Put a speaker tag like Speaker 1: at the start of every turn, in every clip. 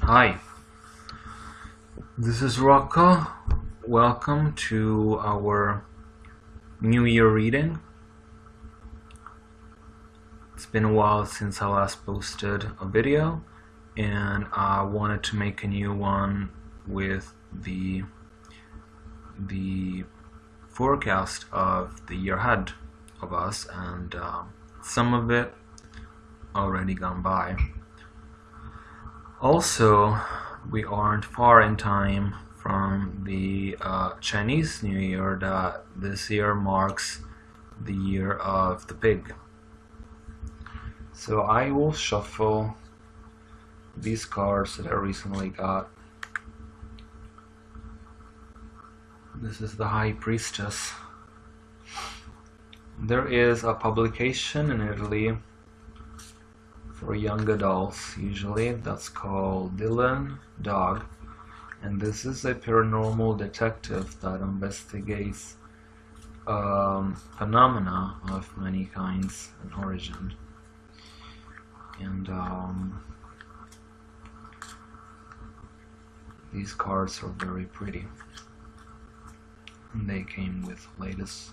Speaker 1: Hi, this is Rocco. Welcome to our New Year reading. It's been a while since I last posted a video, and I wanted to make a new one with the forecast of the year ahead of us, and some of it already gone by. Also, we aren't far in time from the Chinese New Year that this year marks the year of the pig. So I will shuffle these cards that I recently got. This is the High Priestess. There is a publication in Italy for young adults, usually, that's called Dylan Dog, and this is a paranormal detective that investigates phenomena of many kinds and origin. And these cards are very pretty, and they came with latest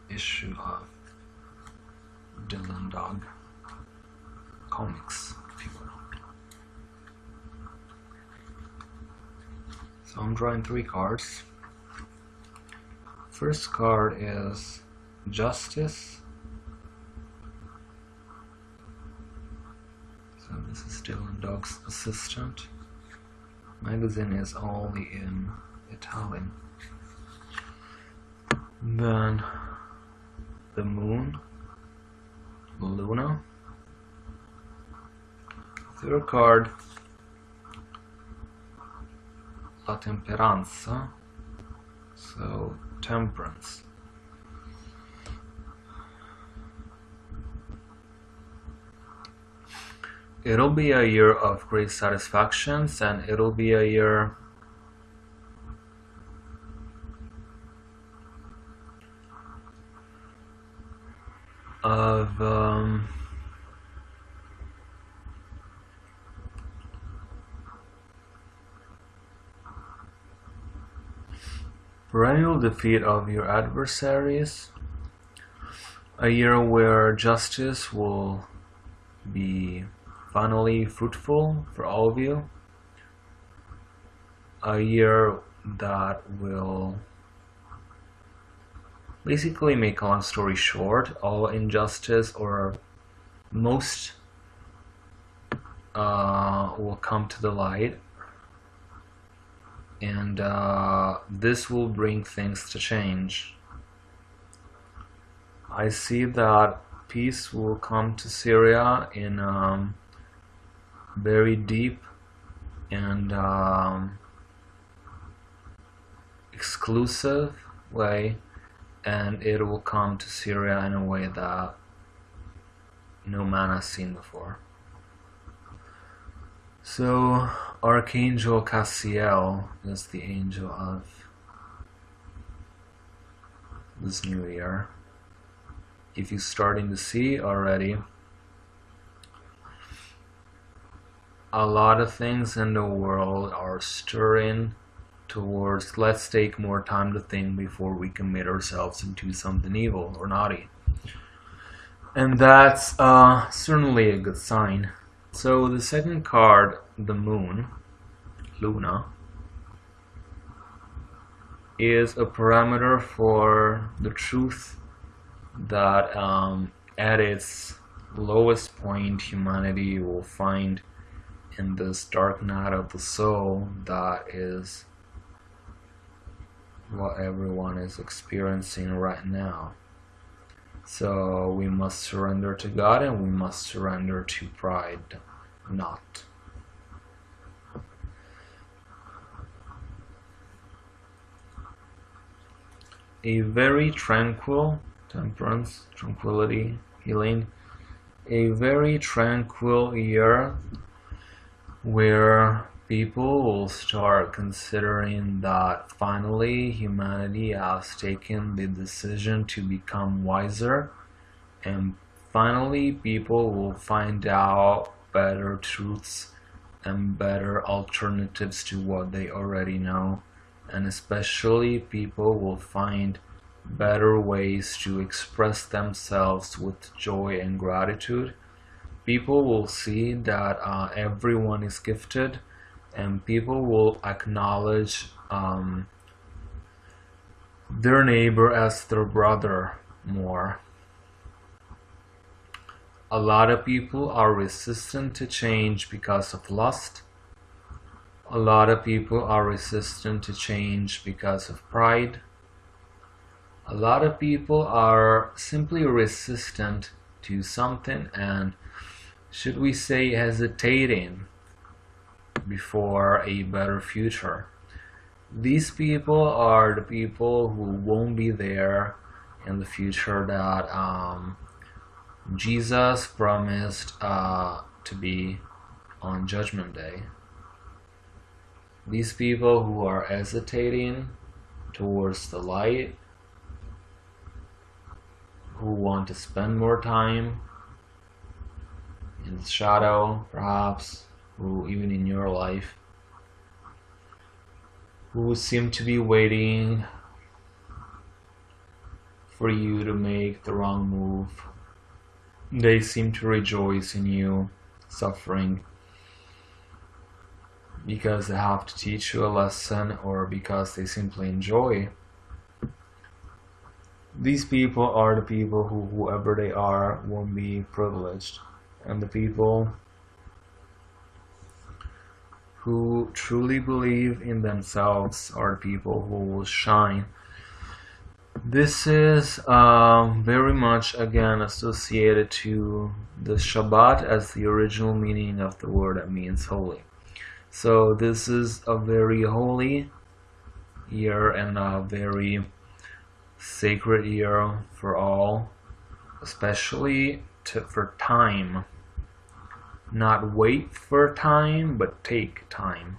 Speaker 1: issue of Dylan Dog comics, if you will. So I'm drawing 3 cards. First card is Justice. So this is Dylan Dog's assistant. Magazine is only in Italian. Then the Moon, Luna. Third card, La Temperanza, so Temperance. It'll be a year of great satisfactions, and it'll be a year of perennial defeat of your adversaries, a year where justice will be finally fruitful for all of you, a year that will basically, make a long story short, all injustice or most will come to the light, and this will bring things to change. I see that peace will come to Syria in a very deep and exclusive way, and it will come to Syria in a way that no man has seen before. So Archangel Cassiel is the angel of this new year. If you're starting to see already, a lot of things in the world are stirring towards let's take more time to think before we commit ourselves into something evil or naughty. And that's certainly a good sign. So the second card, the Moon, Luna, is a parameter for the truth that at its lowest point humanity will find in this dark night of the soul that is what everyone is experiencing right now. So we must surrender to God, and we must surrender to pride not. A very tranquil, temperance, tranquility, healing, a very tranquil year where People will start considering that finally humanity has taken the decision to become wiser, and finally people will find out better truths and better alternatives to what they already know, and especially people will find better ways to express themselves with joy and gratitude. People will see that everyone is gifted, and people will acknowledge their neighbor as their brother more. A lot of people are resistant to change because of lust. A lot of people are resistant to change because of pride. A lot of people are simply resistant to something and, should we say, hesitating before a better future. These people are the people who won't be there in the future that Jesus promised to be on Judgment Day. These people who are hesitating towards the light, who want to spend more time in the shadow, perhaps, who even in your life, who seem to be waiting for you to make the wrong move. They seem to rejoice in you suffering because they have to teach you a lesson or because they simply enjoy. These people are the people who, whoever they are, won't be privileged. And the people who truly believe in themselves are the people who will shine. This is very much again associated to the Shabbat as the original meaning of the word that means holy. So this is a very holy year and a very sacred year for all, especially for time. Not wait for time, but take time.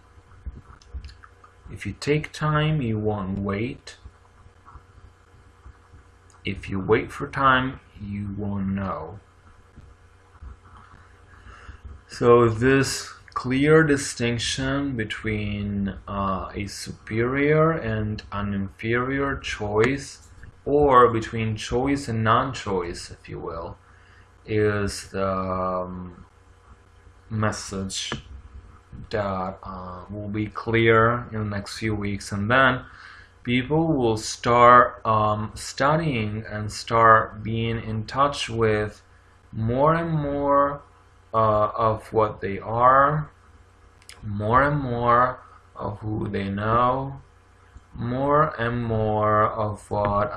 Speaker 1: If you take time, you won't wait. If you wait for time, you won't know. So this clear distinction between a superior and an inferior choice, or between choice and non-choice, if you will, is the message that will be clear in the next few weeks, and then people will start studying and start being in touch with more and more of what they are, more and more of who they know, more and more of what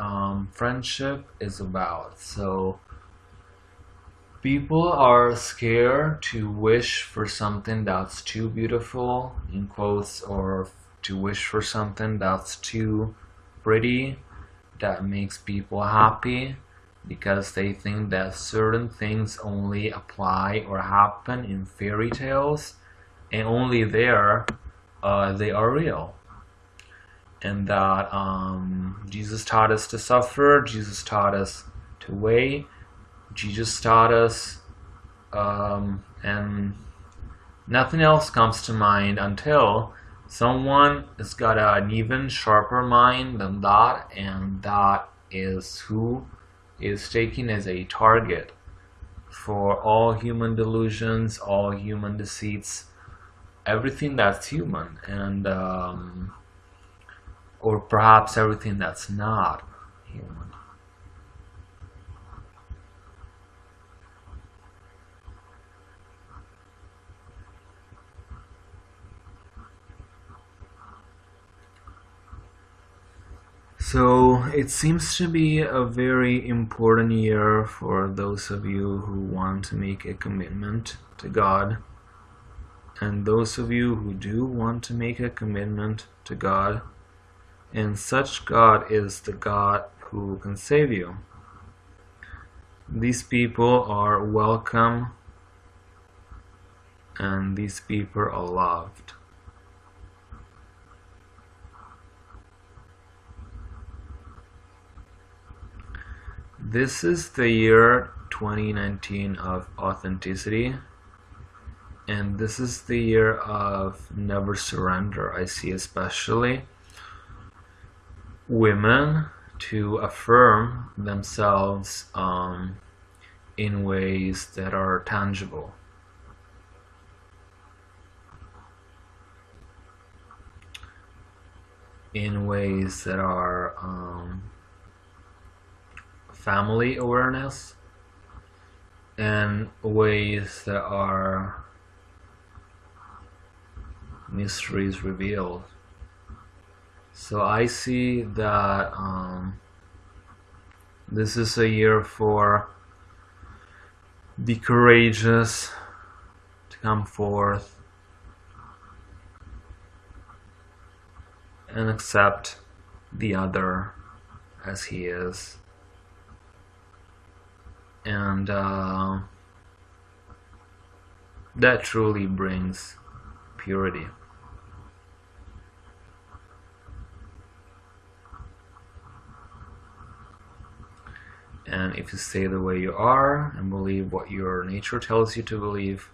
Speaker 1: friendship is about. So people are scared to wish for something that's too beautiful, in quotes, or to wish for something that's too pretty, that makes people happy, because they think that certain things only apply or happen in fairy tales, and only there they are real. And that Jesus taught us to suffer, Jesus taught us to wait, Jesus taught us, and nothing else comes to mind until someone has got an even sharper mind than that, and that is who is taken as a target for all human delusions, all human deceits, everything that's human, and or perhaps everything that's not human. So it seems to be a very important year for those of you who want to make a commitment to God, and those of you who do want to make a commitment to God, and such God is the God who can save you. These people are welcome, and these people are loved. This is the year 2019 of authenticity, and this is the year of never surrender. I see especially women to affirm themselves in ways that are tangible. In ways that are family awareness, and ways that are mysteries revealed. So I see that this is a year for the courageous to come forth and accept the other as he is. And that truly brings purity. And if you stay the way you are and believe what your nature tells you to believe,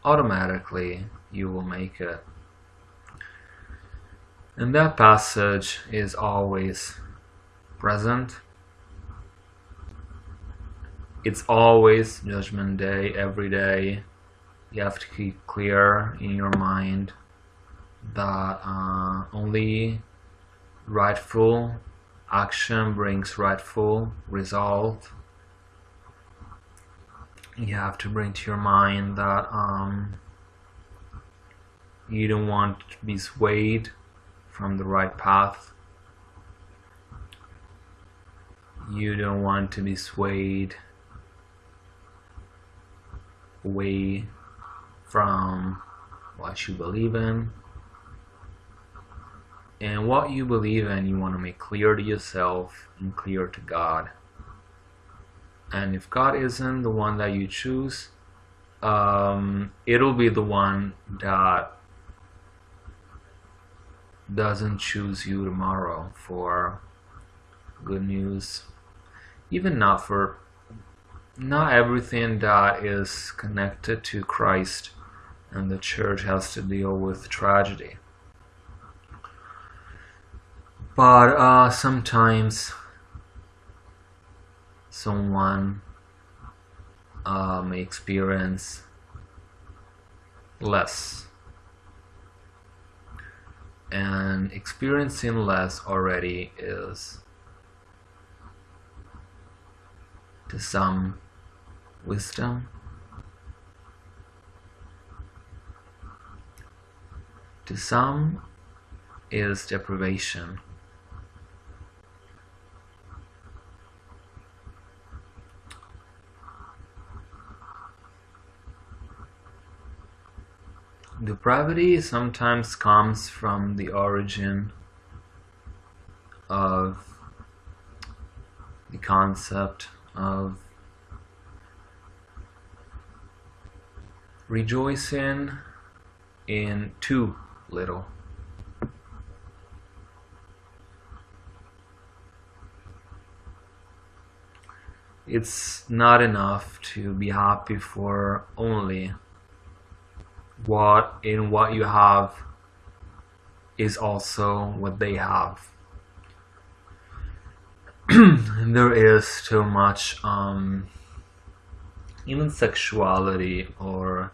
Speaker 1: automatically you will make it. And that passage is always present. It's always Judgment Day, every day. You have to keep clear in your mind that only rightful action brings rightful result. You have to bring to your mind that you don't want to be swayed from the right path. You don't want to be swayed away from what you believe in. And what you believe in, you want to make clear to yourself and clear to God. And if God isn't the one that you choose, it'll be the one that doesn't choose you tomorrow for good news. Even not everything that is connected to Christ and the church has to deal with tragedy. But sometimes someone may experience less. And experiencing less already is, to some, wisdom. To some is deprivation. Depravity sometimes comes from the origin of the concept of rejoicing in too little. It's not enough to be happy for only what you have is also what they have. There is too much even sexuality or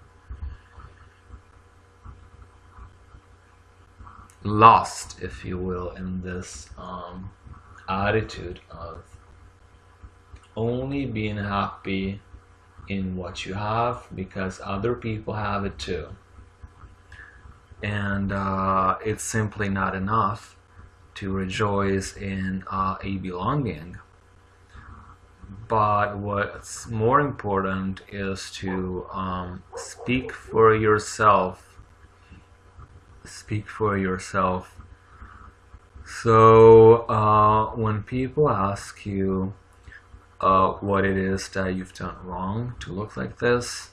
Speaker 1: lost, if you will, in this attitude of only being happy in what you have because other people have it too. And it's simply not enough to rejoice in a belonging. But what's more important is to speak for yourself. Speak for yourself. So when people ask you what it is that you've done wrong to look like this,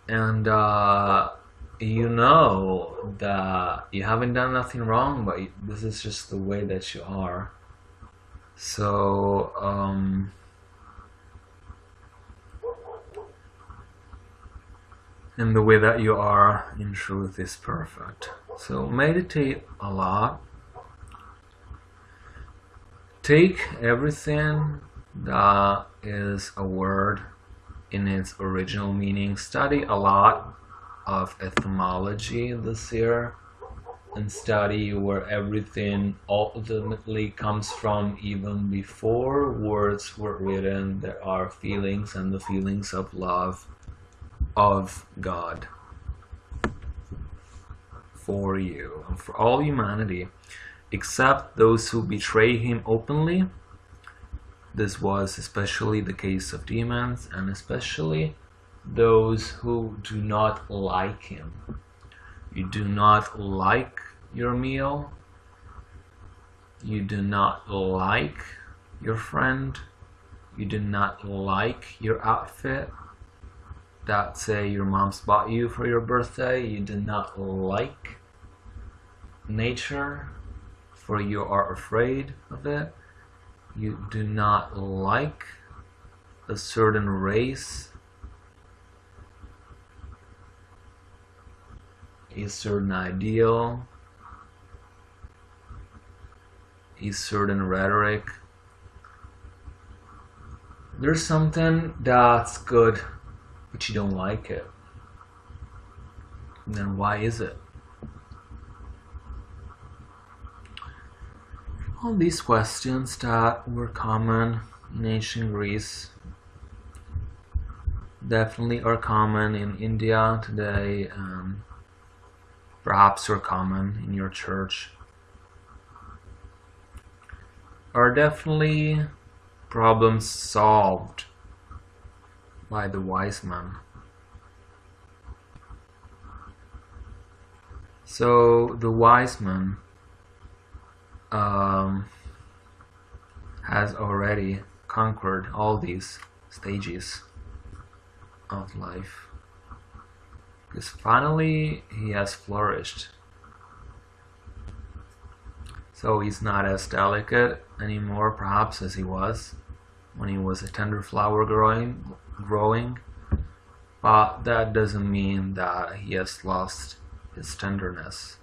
Speaker 1: and you know that you haven't done nothing wrong, but this is just the way that you are, So and the way that you are in truth is perfect. So meditate a lot. Take everything that is a word in its original meaning. Study a lot of etymology this year, and study where everything ultimately comes from. Even before words were written, there are feelings, and the feelings of love of God for you and for all humanity, except those who betray him openly. This was especially the case of demons, and especially those who do not like him. You do not like your meal. You do not like your friend. You do not like your outfit that, say, your mom's bought you for your birthday. You do not like nature, for you are afraid of it. You do not like a certain race, a certain ideal, a certain rhetoric. There's something that's good, but you don't like it. Then why is it? All these questions that were common in ancient Greece definitely are common in India today, and perhaps are common in your church, are definitely problems solved by the wise man. So the wise man has already conquered all these stages of life, because finally he has flourished. So he's not as delicate anymore, perhaps, as he was when he was a tender flower growing, but that doesn't mean that he has lost his tenderness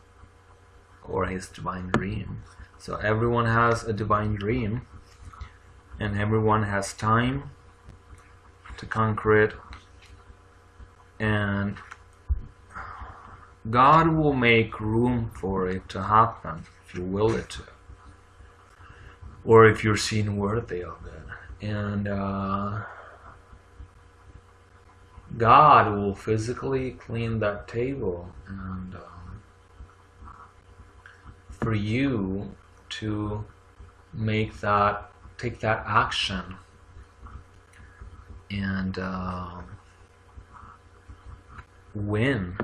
Speaker 1: or his divine dream. So everyone has a divine dream, and everyone has time to conquer it, and God will make room for it to happen if you will it to, or if you're seen worthy of it. And God will physically clean that table, and for you to take that action and win.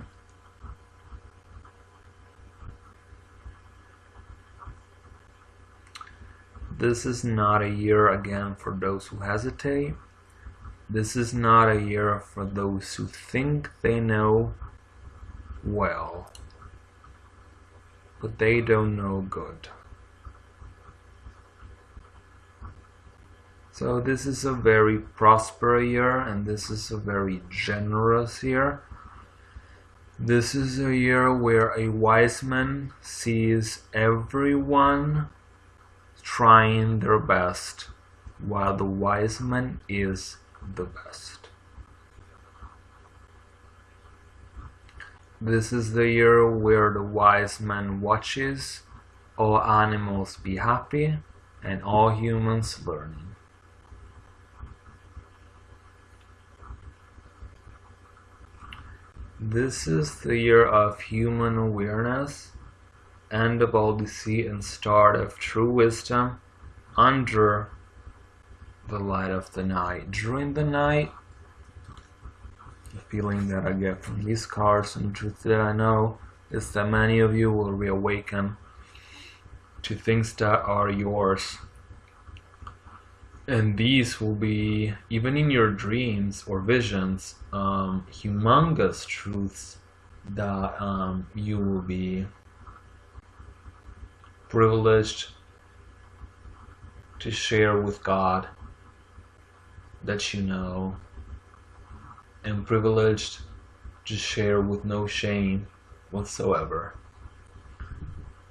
Speaker 1: This is not a year, again, for those who hesitate. This is not a year for those who think they know well, but they don't know good. So this is a very prosperous year, and this is a very generous year. This is a year where a wise man sees everyone trying their best, while the wise man is the best. This is the year where the wise man watches all animals be happy and all humans learning. This is the year of human awareness, end of all deceit, and start of true wisdom under the light of the night. During the night, the feeling that I get from these cards, and the truth that I know, is that many of you will reawaken to things that are yours. And these will be, even in your dreams or visions, humongous truths that you will be privileged to share with God that you know, and privileged to share with no shame whatsoever.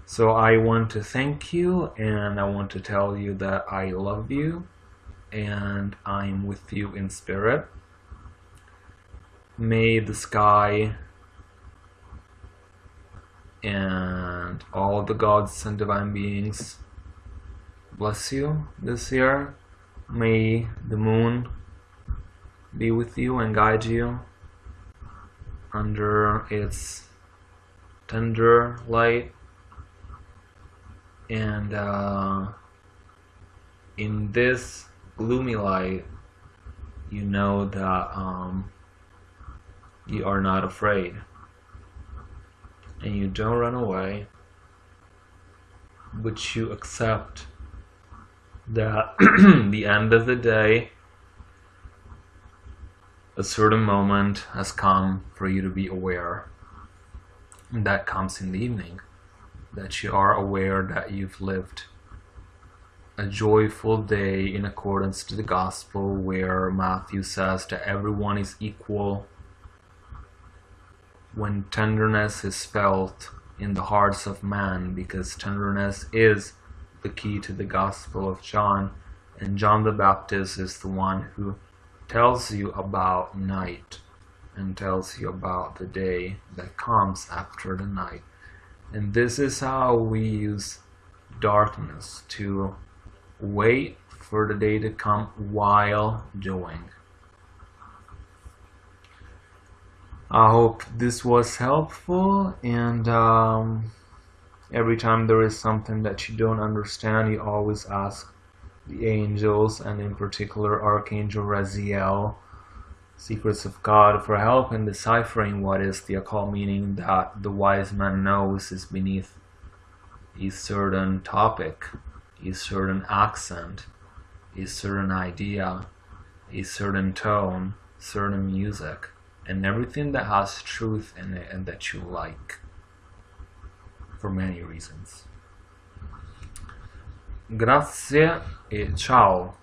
Speaker 1: So I want to thank you, and I want to tell you that I love you and I'm with you in spirit. May the sky and all the gods and divine beings bless you this year. May the moon be with you and guide you under its tender light, and in this gloomy light, you know that you are not afraid, and you don't run away, but you accept that the end of the day, a certain moment has come for you to be aware, and that comes in the evening, that you are aware that you've lived a joyful day in accordance to the gospel, where Matthew says that everyone is equal when tenderness is felt in the hearts of man, because tenderness is the key to the Gospel of John, and John the Baptist is the one who tells you about night and tells you about the day that comes after the night. And this is how we use darkness, to wait for the day to come while doing. I hope this was helpful, and every time there is something that you don't understand, you always ask the angels, and in particular Archangel Raziel, Secrets of God, for help in deciphering what is the occult meaning that the wise man knows is beneath a certain topic, a certain accent, a certain idea, a certain tone, certain music, and everything that has truth in it and that you like, for many reasons. Grazie e ciao.